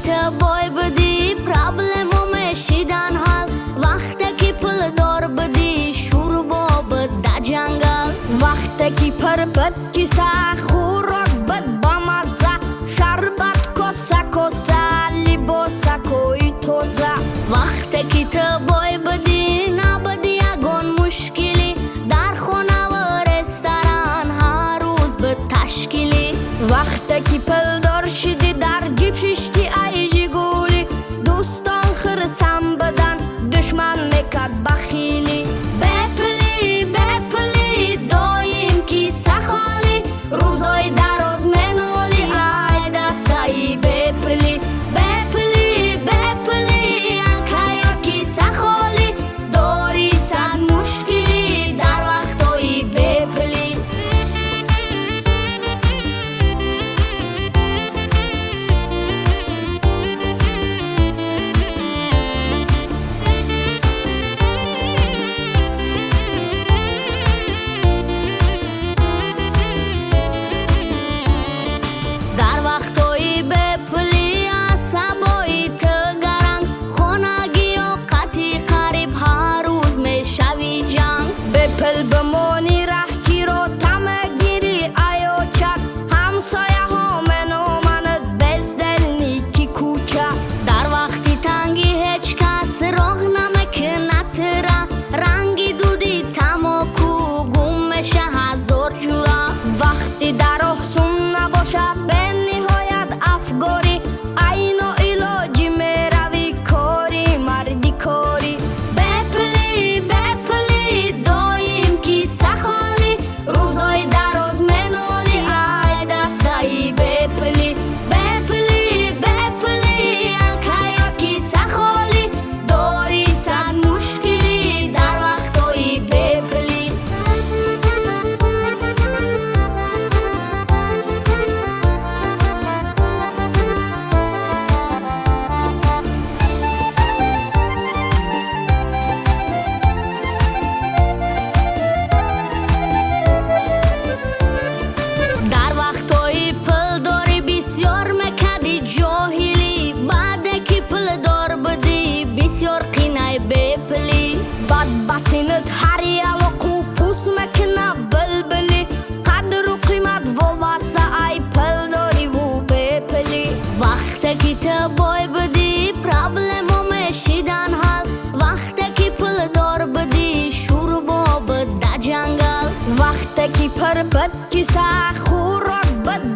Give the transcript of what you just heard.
تو boy بدی problemو میشیدن حل وقتی که پل دار بدی شروع بابد در جنگل وقتی که پر بد کیسه خوراک بد بامزه شربت کاسه کاسه لباسه کوی توزه وقتی که تو boy بدی نبدی یگان مشکلی در خونه و رستوران هر روز به تشکیلی وقتی که پل دار شدی در جیب ششتی ایجی گولی دوستان خرسم بدن دشمن میکد بخیلی بپلی دایم کیسه خالی روزای دراز منالی ای دستایی بپلی اکایا کیسه خالی داری صد مشکلی در وقتایی بپلی در وقتایی بپلی عصبایی تگرنگ خونگی و قطی قریب هر روز میشوی جنگ بپل بمانی رحکی رو تمگیری ایو چک همسایه ها منو منت بزدل نیکی کوچه در وقتی تنگی هیچ کس راه نمکنه تره رنگی دودی تماکو گم میشه هزار جوره وقتی در احسون نباشه به نهایت افگاری این و علاجی میروی کاری مردی کاری بپلی دایم کیسه خالی روزای دراز منالی ای دستایی بپلی اکایا کیسه خالی داری صد مشکلی در وقتایی بپلی در وقتایی پل داری بسیار مکدی جاهلی بعد که پل دار بدی بسیار قینای بپلی بد بسینت هر یلقو پوس مکنه بلبلی قدر و قیمت وابسته ای پل داری و بپلی وقتی که تو boy بدی problemو میشیدن حل وقتی که پل دار بدی شروع بابد در جنگل وقتی که پر بد کیسه خوراک بد